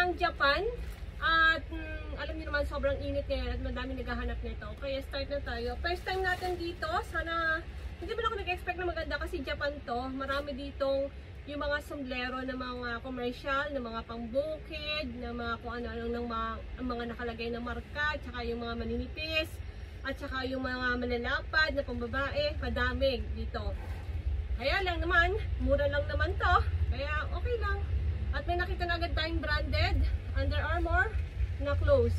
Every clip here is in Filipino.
ng Japan. At alam niyo naman sobrang init ngayon at madami naghahanap nito. Kaya start na tayo. First time natin dito. Sana, hindi ba ako nag-expect na maganda kasi Japan to. Marami ditong yung mga sombrero na mga commercial, na mga pangbukid, na mga kung ano-ano ng mga nakalagay na marka, tsaka yung mga maninipis, at tsaka yung mga malalapad na pambabae. Madami dito. Kaya lang naman, mura lang naman to. Kaya okay lang. At may nakita na agad tayong branded Under Armour na clothes.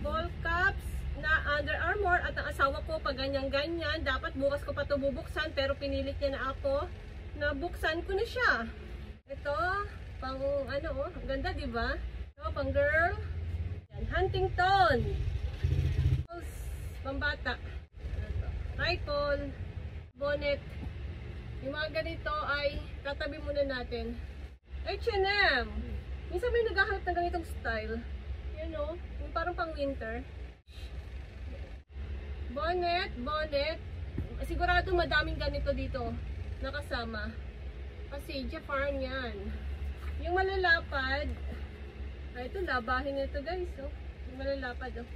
Ball caps na Under Armour at ang asawa ko pag ganyan-ganyan. Dapat bukas ko pa ito bubuksan pero pinilit niya na ako na buksan ko na siya. Ito, pang ano oh, ang ganda diba? Ito, pang girl. Yan, Huntington. Pambata. Rifle, bonnet. Yung mga ganito ay tatabi muna natin. H&M. Minsan may naghahanap ng ganitong style. You know, yung parang pang winter. Bonnet, bonnet. Sigurado madaming ganito dito nakasama. Kasi Japan yan. Yung malalapad. Ay, ito labahin nito guys. Oh. Yung malalapad. Oh.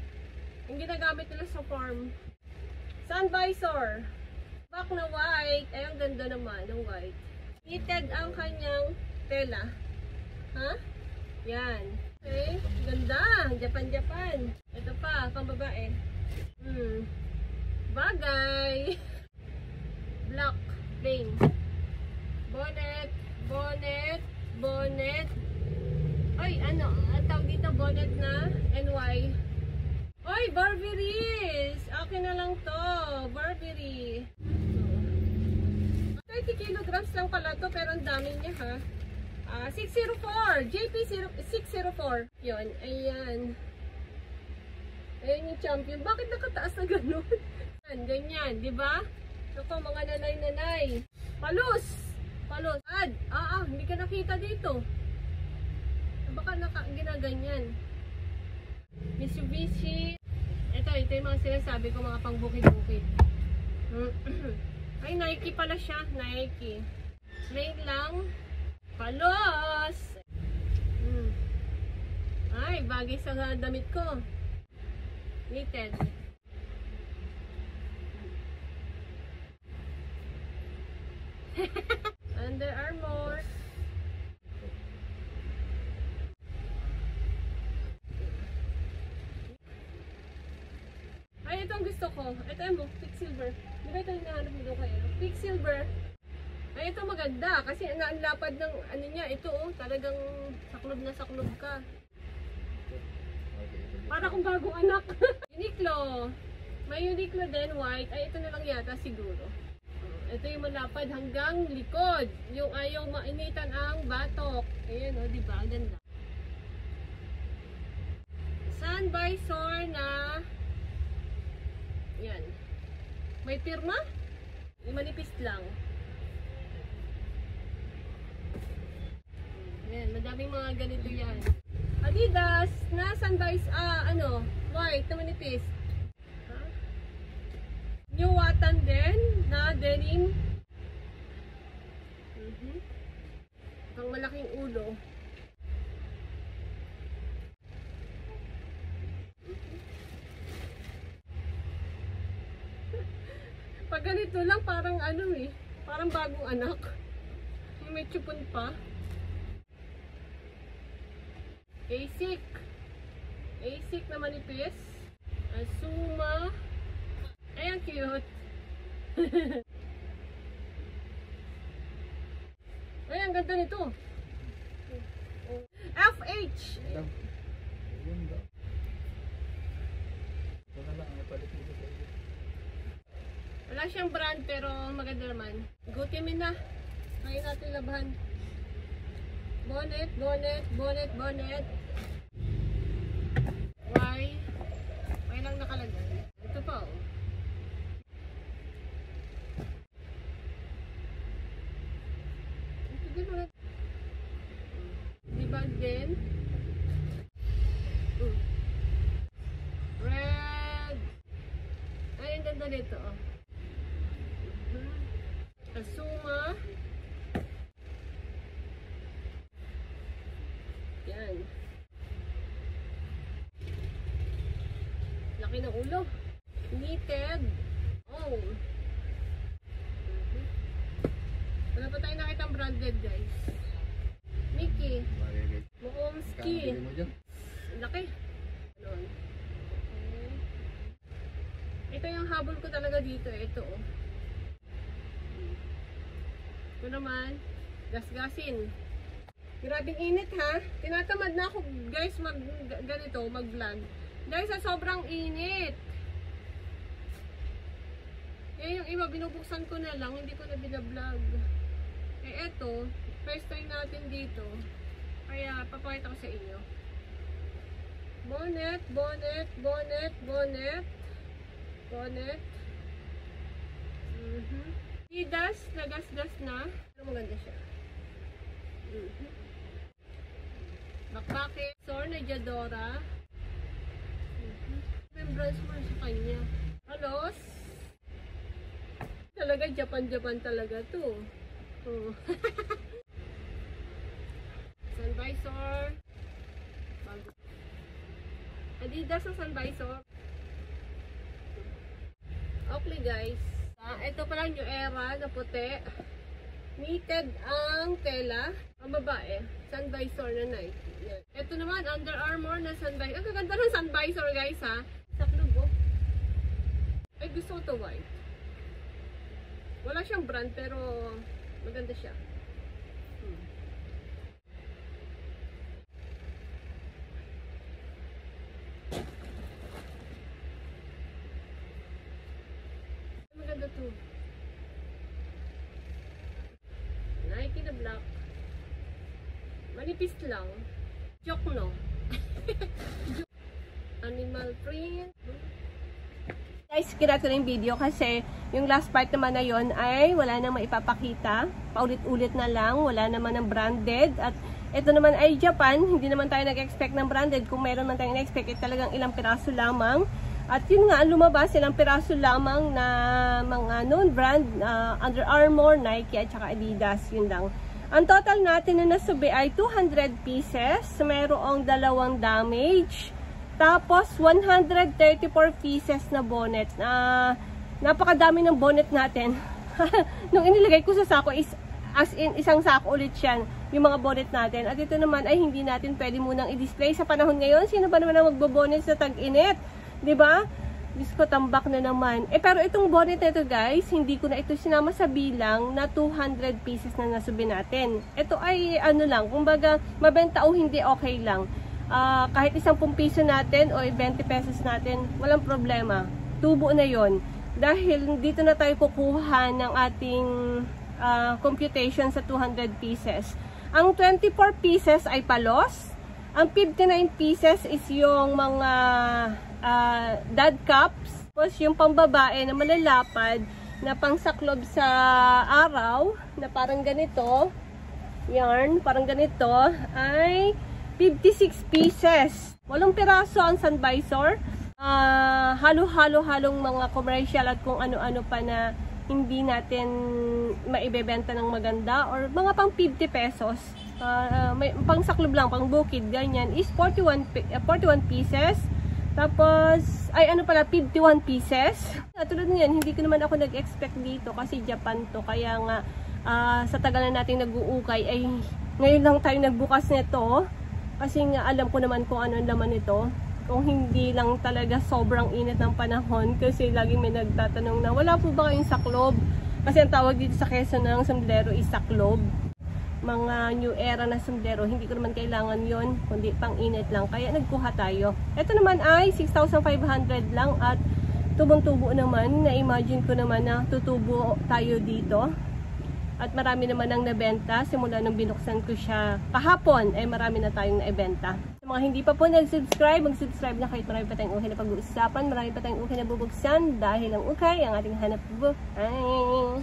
Yung ginagamit nila sa farm. Sun visor. Back na white. Ay, ang ganda naman ng white. Knitted ang kanyang tela. Ha? Yan. Okay. Ganda. Japan-Japan. Ito pa. Pang babae. Bagay. Black. Plain. Bonnet. Bonnet. Bonnet. Ay, ano? Ang tawag dito bonnet na NY. Oy, Burberry's! Akin na lang to. Burberry. 30 kilograms lang pala to pero ang dami niya ha. 604. JP 604. Yun. Ayan. Ayan yung champion. Bakit nakataas na ganun? Ganyan. Diba? Ito mga nanay-nanay. Palos. Palos. Hindi ka nakita dito. Baka ginaganyan. Mitsubishi. Ito yung mga sinasabi ko, mga pangbukid-bukid. Ay, Nike pala siya. Nike. Plain lang. Palos! Ay, bagay sa damit ko. Knitted. Under Armour. Ay, ito ang gusto ko. Ito yung Quicksilver. Di ba ito yung hinahanap mo doon kayo? Quicksilver. Ay, ito maganda. Kasi ang lapad ng ano niya. Ito oh, talagang saklob na saklob ka. Para kung bagong anak. Uniqlo. May Uniqlo din, white. Ay, ito na lang yata siguro. Ito yung malapad hanggang likod. Yung ayaw mainitan ang batok. Ayan oh, di ba? Ganda. Sun visor na yan. May pirma? Manipis lang. Yan, madaming mga ganito yan. Adidas na sunbise, white na manipis. New Watan din na denim. Pang malaking ulo. Pag ganito lang parang parang bagong anak. May tsupon pa. Asic. Asic na manipis. Asuma. Ay, ang cute. Ay, ang ganda nito. FH. Wala siyang brand pero maganda naman. Gutimin na. Kaya natin labahan. Bonnet, bonnet, bonnet, bonnet. Why? Why lang nakalagay? Ito pa oh. Ito din mga. Diba din? Red. Ay, ang ganda nito oh. Asuma. Yan. Yan. Laki ng ulo. Knitted. Oh. Wala pa tayo nakita ang branded, guys. Mickey. Muomski. Laki. Ganun. Okay. Ito yung habol ko talaga dito. Ito, oh. Ito naman, gasgasin. Grabing init, ha? Tinatamad na ako, guys, mag-vlog. Guys, sa sobrang init. Eh, yung iba, binubuksan ko na lang, hindi ko na binablog. Eh, eto, first time natin dito. Kaya, papakita ko sa inyo. Bonnet, bonnet, bonnet, bonnet. Bonnet. Adidas, nagasgas na. Pero maganda siya. Backpacket. Sornejadora. Membrance mo sa kanya. Halos. Talaga, Japan talaga to. Oh. Sun visor. Adidas sa sun visor. Okay, guys. Ito pa lang yung era na puti. Knitted ang tela. Ang babae. Sun visor na Nike. Yan. Ito naman, Under Armour na sun visor. Ang gaganda ng sun visor, guys, ha. Sa club, oh. Ay, gusto ko to white. Wala siyang brand, pero maganda siya. Maganda to. Nike na black. Manipis lang. Joke, no? Animal print. Guys, kinat ko na yung video kasi yung last part naman na yon ay wala nang maipapakita. Paulit-ulit na lang. Wala naman ng branded. At ito naman ay Japan. Hindi naman tayo nag-expect ng branded. Kung meron man tayong na-expect, talagang ilang piraso lamang. At yun nga, lumabas ilang piraso lamang na mga non-brand, Under Armour, Nike at saka Adidas. Yun lang. Ang total natin na nasubi ay 200 pieces. Mayroong 2 damage. Tapos, 134 pieces na bonnet. Napakadami ng bonnet natin. Nung inilagay ko sa sako is as in isang sako ulit yan. Yung mga bonnet natin. At ito naman ay hindi natin pwede munang i-display sa panahon ngayon. Sino ba naman ang magbobonnet sa tag-init? Diba? Diyos ko, tambak na naman. Pero itong bonnet na ito, guys, hindi ko na ito sinama sa bilang na 200 pieces na nasubi natin. Ito ay ano lang, kumbaga mabenta o hindi, okay lang. Kahit 10 piso natin o 20 pesos natin, walang problema. Tubo na yon. Dahil dito na tayo kukuha ng ating computation sa 200 pieces. Ang 24 pieces ay palos. Ang 59 pieces is yung mga dad cups. Tapos yung pambabae na malalapad na pangsaklob sa araw na parang ganito. Yarn, parang ganito ay 56 pieces. 8 piraso ang sun visor. Halo-halong mga commercial at kung ano-ano pa na hindi natin maibebenta ng maganda or mga pang 50 pesos. May pang saklob lang, pang bukid, ganyan is 41 pieces. Tapos, ay ano pala, 51 pieces. Tulad niyan, hindi ko naman ako nag-expect dito kasi Japan to. Kaya nga, sa tagal na natin nag-uukay, ay ngayon lang tayo nagbukas nito. Kasi nga alam ko naman kung ano ang laman nito. Kung hindi lang talaga sobrang init ng panahon. Kasi laging may nagtatanong na, wala po ba kayong saklob? Kasi ang tawag dito sa Quezon ng sombrero is saklob. Mga new era na sombrero, hindi ko naman kailangan yon, kundi pang init lang. Kaya nagkuha tayo. Ito naman ay 6,500 lang at tubong-tubo naman. Na-imagine ko naman na tutubo tayo dito. At marami naman ang nabenta. Simula nung binuksan ko siya kahapon, ay marami na tayong naibenta. Sa mga hindi pa po nag-subscribe, mag-subscribe na kahit marami pa tayong ukay na pag-uusapan. Marami pa tayong ukay na bubuksan dahil ang ukay ang ating hanap buhay.